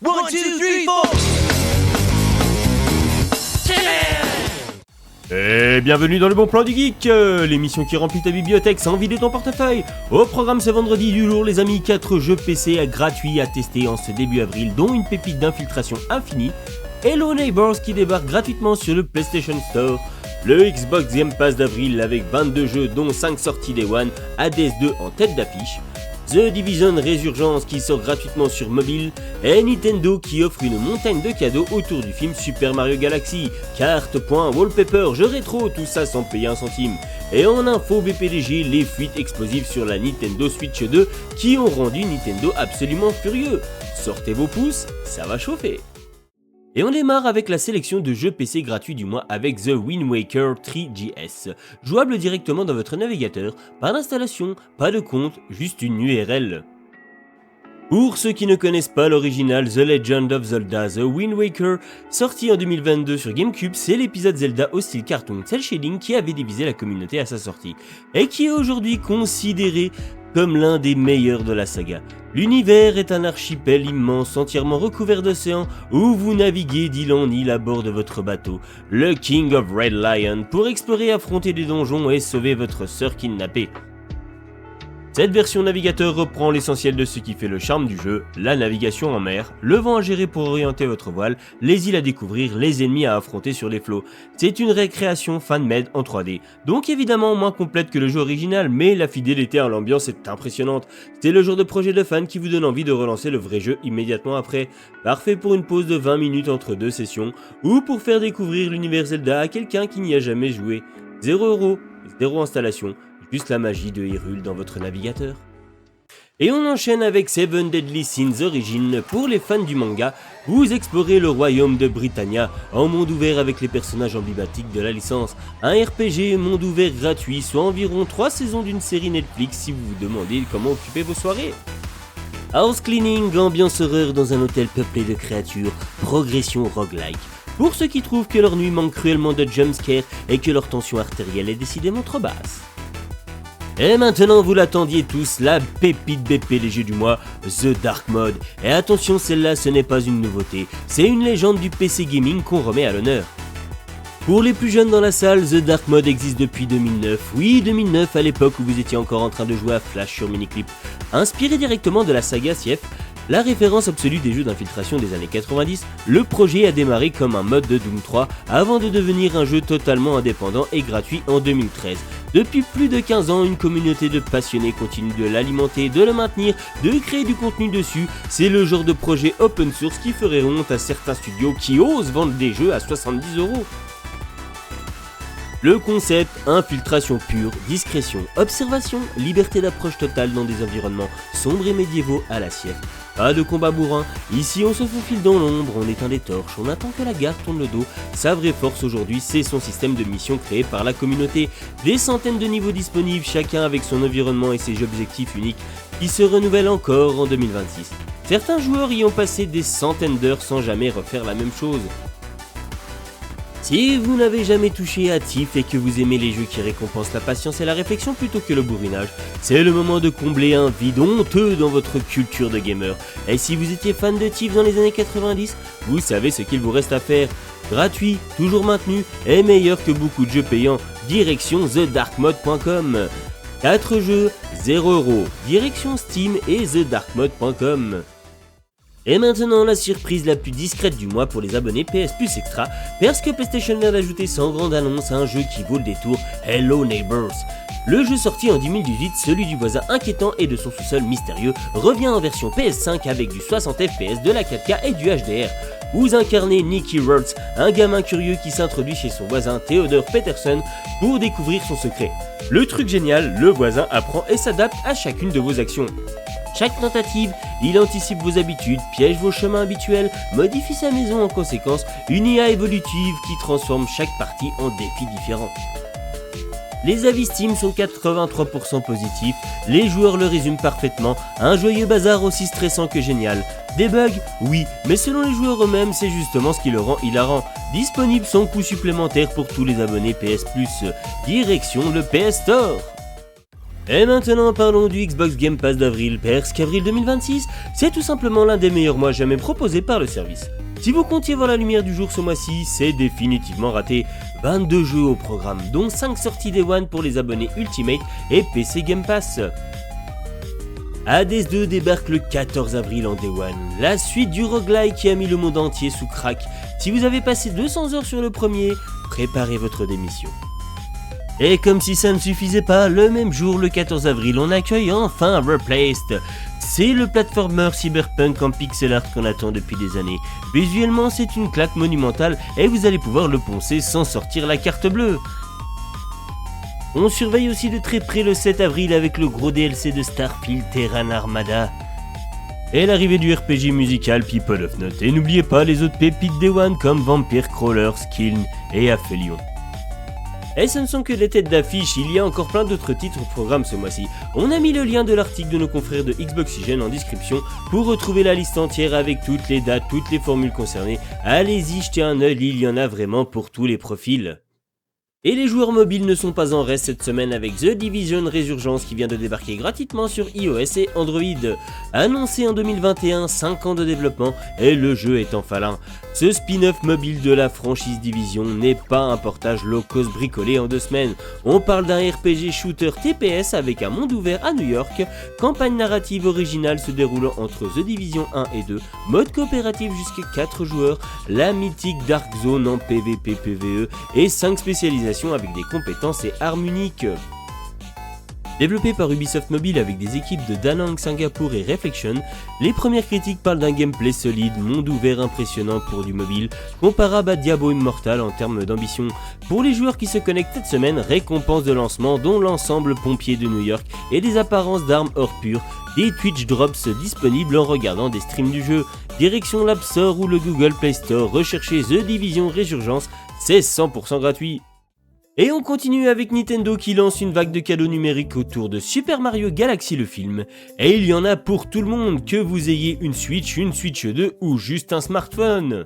One, two, three, four. Et bienvenue dans le bon plan du geek, l'émission qui remplit ta bibliothèque sans vider ton portefeuille. Au programme ce vendredi du lourd les amis, 4 jeux PC gratuits à tester en ce début avril, dont une pépite d'infiltration infinie, Hello Neighbors qui débarque gratuitement sur le PlayStation Store, le Xbox Game Pass d'avril avec 22 jeux dont 5 sorties Day One, Hades 2 en tête d'affiche, The Division Resurgence qui sort gratuitement sur mobile, et Nintendo qui offre une montagne de cadeaux autour du film Super Mario Galaxy, cartes, points, wallpaper, jeux rétro, tout ça sans payer un centime. Et en info BPDG, les fuites explosives sur la Nintendo Switch 2 qui ont rendu Nintendo absolument furieux. Sortez vos pouces, ça va chauffer. Et on démarre avec la sélection de jeux PC gratuits du mois avec The Wind Waker 3GS, jouable directement dans votre navigateur, pas d'installation, pas de compte, juste une URL. Pour ceux qui ne connaissent pas l'original The Legend of Zelda The Wind Waker, sorti en 2022 sur GameCube, c'est l'épisode Zelda au style cartoon cel shading qui avait divisé la communauté à sa sortie, et qui est aujourd'hui considéré comme l'un des meilleurs de la saga. L'univers est un archipel immense entièrement recouvert d'océans où vous naviguez d'île en île à bord de votre bateau, le King of Red Lion, pour explorer, affronter des donjons et sauver votre sœur kidnappée. Cette version navigateur reprend l'essentiel de ce qui fait le charme du jeu, la navigation en mer, le vent à gérer pour orienter votre voile, les îles à découvrir, les ennemis à affronter sur les flots. C'est une récréation fan-made en 3D, donc évidemment moins complète que le jeu original, mais la fidélité à l'ambiance est impressionnante. C'est le genre de projet de fan qui vous donne envie de relancer le vrai jeu immédiatement après. Parfait pour une pause de 20 minutes entre deux sessions, ou pour faire découvrir l'univers Zelda à quelqu'un qui n'y a jamais joué. 0€, 0 installation. Juste la magie de Hyrule dans votre navigateur. Et on enchaîne avec Seven Deadly Sins Origins. Pour les fans du manga, vous explorez le royaume de Britannia en monde ouvert avec les personnages emblématiques de la licence. Un RPG monde ouvert gratuit, soit environ 3 saisons d'une série Netflix si vous vous demandez comment occuper vos soirées. House cleaning, ambiance horreur dans un hôtel peuplé de créatures, progression roguelike. Pour ceux qui trouvent que leur nuit manque cruellement de jumpscares et que leur tension artérielle est décidément trop basse. Et maintenant vous l'attendiez tous, la pépite BPDG du mois, The Dark Mode. Et attention, celle-là ce n'est pas une nouveauté, c'est une légende du PC gaming qu'on remet à l'honneur. Pour les plus jeunes dans la salle, The Dark Mode existe depuis 2009. Oui, 2009, à l'époque où vous étiez encore en train de jouer à Flash sur Miniclip. Inspiré directement de la saga Sief, la référence absolue des jeux d'infiltration des années 90, le projet a démarré comme un mode de Doom 3 avant de devenir un jeu totalement indépendant et gratuit en 2013. Depuis plus de 15 ans, une communauté de passionnés continue de l'alimenter, de le maintenir, de créer du contenu dessus. C'est le genre de projet open source qui ferait honte à certains studios qui osent vendre des jeux à 70€. Le concept, infiltration pure, discrétion, observation, liberté d'approche totale dans des environnements sombres et médiévaux à la Sief. Pas de combat bourrin, ici on se faufile dans l'ombre, on éteint des torches, on attend que la garde tourne le dos. Sa vraie force aujourd'hui, c'est son système de mission créé par la communauté. Des centaines de niveaux disponibles, chacun avec son environnement et ses objectifs uniques, qui se renouvellent encore en 2026. Certains joueurs y ont passé des centaines d'heures sans jamais refaire la même chose. Si vous n'avez jamais touché à Thief et que vous aimez les jeux qui récompensent la patience et la réflexion plutôt que le bourrinage, c'est le moment de combler un vide honteux dans votre culture de gamer. Et si vous étiez fan de Thief dans les années 90, vous savez ce qu'il vous reste à faire. Gratuit, toujours maintenu et meilleur que beaucoup de jeux payants. Direction thedarkmode.com. 4 jeux, 0€. Direction Steam et thedarkmode.com. Et maintenant la surprise la plus discrète du mois pour les abonnés PS Plus Extra, parce que PlayStation vient d'ajouter sans grande annonce un jeu qui vaut le détour, Hello Neighbors. Le jeu sorti en 2018, celui du voisin inquiétant et de son sous-sol mystérieux, revient en version PS5 avec du 60 FPS, de la 4K et du HDR. Vous incarnez Nicky Rhodes, un gamin curieux qui s'introduit chez son voisin Theodore Peterson pour découvrir son secret. Le truc génial, le voisin apprend et s'adapte à chacune de vos actions. Chaque tentative, il anticipe vos habitudes, piège vos chemins habituels, modifie sa maison en conséquence, une IA évolutive qui transforme chaque partie en défi différent. Les avis Steam sont 83% positifs, les joueurs le résument parfaitement, un joyeux bazar aussi stressant que génial. Des bugs? Oui, mais selon les joueurs eux-mêmes, c'est justement ce qui le rend hilarant. Disponible sans coût supplémentaire pour tous les abonnés PS Plus. Direction le PS Store. Et maintenant parlons du Xbox Game Pass d'avril, parce qu'avril 2026, c'est tout simplement l'un des meilleurs mois jamais proposés par le service. Si vous comptiez voir la lumière du jour ce mois-ci, c'est définitivement raté. 22 jeux au programme, dont 5 sorties Day One pour les abonnés Ultimate et PC Game Pass. Hades 2 débarque le 14 avril en Day One, la suite du roguelike qui a mis le monde entier sous crack. Si vous avez passé 200 heures sur le premier, préparez votre démission. Et comme si ça ne suffisait pas, le même jour, le 14 avril, on accueille enfin Replaced. C'est le platformer cyberpunk en pixel art qu'on attend depuis des années. Visuellement, c'est une claque monumentale et vous allez pouvoir le poncer sans sortir la carte bleue. On surveille aussi de très près le 7 avril avec le gros DLC de Starfield Terran Armada. Et l'arrivée du RPG musical People of Note. Et n'oubliez pas les autres pépites Day One comme Vampire Crawler, Skiln et Aphelion. Et ce ne sont que des têtes d'affiche, il y a encore plein d'autres titres au programme ce mois-ci. On a mis le lien de l'article de nos confrères de Xboxygen en description pour retrouver la liste entière avec toutes les dates, toutes les formules concernées. Allez-y, jetez un œil, il y en a vraiment pour tous les profils. Et les joueurs mobiles ne sont pas en reste cette semaine avec The Division Resurgence qui vient de débarquer gratuitement sur iOS et Android. Annoncé en 2021, 5 ans de développement et le jeu est enfin là. Ce spin-off mobile de la franchise Division n'est pas un portage low-cost bricolé en 2 semaines. On parle d'un RPG shooter TPS avec un monde ouvert à New York, campagne narrative originale se déroulant entre The Division 1 et 2, mode coopératif jusqu'à 4 joueurs, la mythique Dark Zone en PvP PvE et 5 spécialisations avec des compétences et armes uniques. Développé par Ubisoft Mobile avec des équipes de Da Nang Singapour et Reflection, les premières critiques parlent d'un gameplay solide, monde ouvert impressionnant pour du mobile, comparable à Diablo Immortal en termes d'ambition. Pour les joueurs qui se connectent cette semaine, récompense de lancement dont l'ensemble pompier de New York et des apparences d'armes hors pur, des Twitch Drops disponibles en regardant des streams du jeu. Direction l'App Store ou le Google Play Store, recherchez The Division Resurgence, c'est 100% gratuit. Et on continue avec Nintendo qui lance une vague de cadeaux numériques autour de Super Mario Galaxy le film. Et il y en a pour tout le monde, que vous ayez une Switch 2 ou juste un smartphone.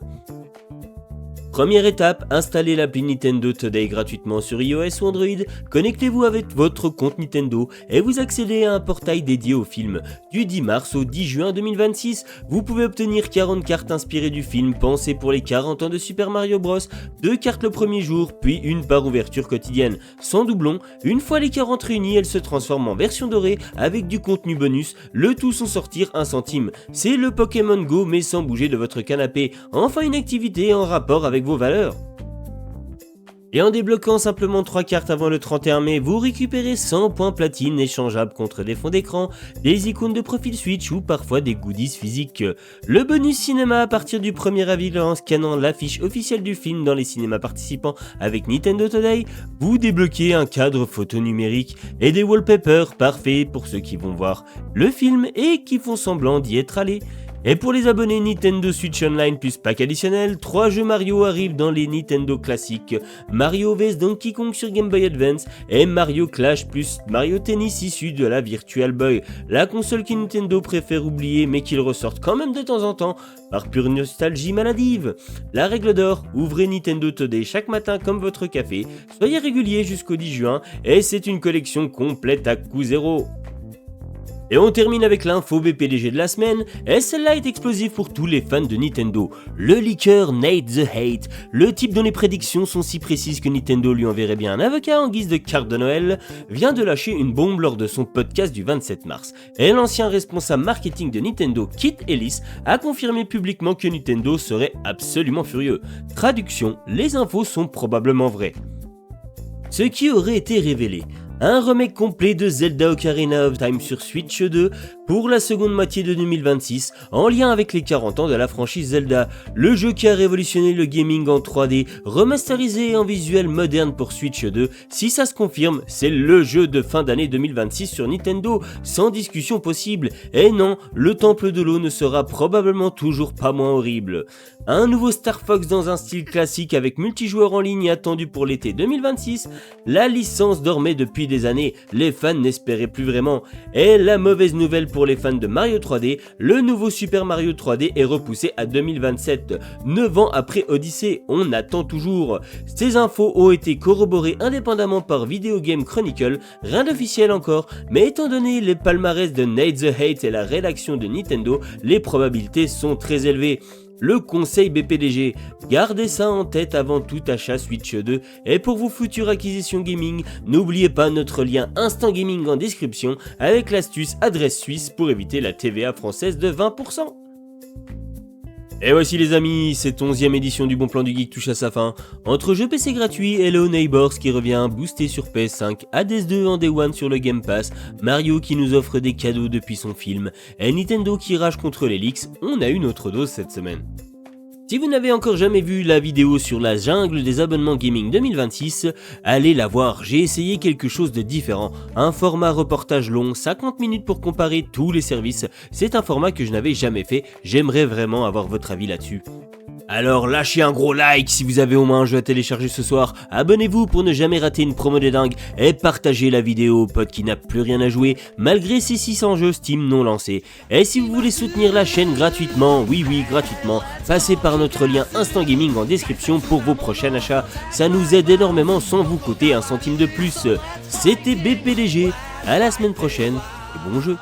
Première étape, installez l'appli Nintendo Today gratuitement sur iOS ou Android, connectez-vous avec votre compte Nintendo et vous accédez à un portail dédié au film. Du 10 mars au 10 juin 2026, vous pouvez obtenir 40 cartes inspirées du film pensées pour les 40 ans de Super Mario Bros, 2 cartes le premier jour, puis une par ouverture quotidienne. Sans doublon, une fois les 40 réunies, elles se transforment en version dorée avec du contenu bonus, le tout sans sortir 1 centime. C'est le Pokémon Go mais sans bouger de votre canapé, enfin une activité en rapport avec vos valeurs. Et en débloquant simplement 3 cartes avant le 31 mai, vous récupérez 100 points platine échangeables contre des fonds d'écran, des icônes de profil Switch ou parfois des goodies physiques. Le bonus cinéma à partir du 1er avril en scannant l'affiche officielle du film dans les cinémas participants avec Nintendo Today, vous débloquez un cadre photo numérique et des wallpapers parfaits pour ceux qui vont voir le film et qui font semblant d'y être allés. Et pour les abonnés Nintendo Switch Online plus pack additionnel, 3 jeux Mario arrivent dans les Nintendo classiques, Mario vs Donkey Kong sur Game Boy Advance et Mario Clash plus Mario Tennis issu de la Virtual Boy, la console que Nintendo préfère oublier mais qu'ils ressortent quand même de temps en temps par pure nostalgie maladive. La règle d'or, ouvrez Nintendo Today chaque matin comme votre café, soyez régulier jusqu'au 10 juin et c'est une collection complète à coût zéro. Et on termine avec l'info BPDG de la semaine, et celle-là est explosive pour tous les fans de Nintendo. Le leaker Nate the Hate, le type dont les prédictions sont si précises que Nintendo lui enverrait bien un avocat en guise de carte de Noël, vient de lâcher une bombe lors de son podcast du 27 mars. Et l'ancien responsable marketing de Nintendo, Kit Ellis, a confirmé publiquement que Nintendo serait absolument furieux. Traduction, les infos sont probablement vraies. Ce qui aurait été révélé. Un remake complet de Zelda Ocarina of Time sur Switch 2 pour la seconde moitié de 2026 en lien avec les 40 ans de la franchise Zelda, le jeu qui a révolutionné le gaming en 3D, remasterisé en visuel moderne pour Switch 2. Si ça se confirme, c'est le jeu de fin d'année 2026 sur Nintendo, sans discussion possible. Et non, le Temple de l'eau ne sera probablement toujours pas moins horrible. Un nouveau Star Fox dans un style classique avec multijoueur en ligne attendu pour l'été 2026, la licence dormait depuis des années, les fans n'espéraient plus vraiment. Et la mauvaise nouvelle pour les fans de Mario 3D, le nouveau Super Mario 3D est repoussé à 2027. 9 ans après Odyssey, on attend toujours. Ces infos ont été corroborées indépendamment par Video Game Chronicle, rien d'officiel encore, mais étant donné les palmarès de Nate the Hate et la rédaction de Nintendo, les probabilités sont très élevées. Le conseil BPDG, gardez ça en tête avant tout achat Switch 2 et pour vos futures acquisitions gaming, n'oubliez pas notre lien Instant Gaming en description avec l'astuce adresse suisse pour éviter la TVA française de 20%. Et voici les amis, cette 11e édition du Bon Plan du Geek touche à sa fin. Entre jeux PC gratuits, Hello Neighbors qui revient boosté sur PS5, Hades 2 en Day One sur le Game Pass, Mario qui nous offre des cadeaux depuis son film, et Nintendo qui rage contre les leaks, on a eu notre dose cette semaine. Si vous n'avez encore jamais vu la vidéo sur la jungle des abonnements gaming 2026, allez la voir, j'ai essayé quelque chose de différent. Un format reportage long, 50 minutes pour comparer tous les services, c'est un format que je n'avais jamais fait, j'aimerais vraiment avoir votre avis là-dessus. Alors lâchez un gros like si vous avez au moins un jeu à télécharger ce soir, abonnez-vous pour ne jamais rater une promo de dingue et partagez la vidéo au pote qui n'a plus rien à jouer malgré ses 600 jeux Steam non lancés. Et si vous voulez soutenir la chaîne gratuitement, oui gratuitement, passez par notre lien Instant Gaming en description pour vos prochains achats, ça nous aide énormément sans vous coûter un centime de plus. C'était BPDG, à la semaine prochaine et bon jeu.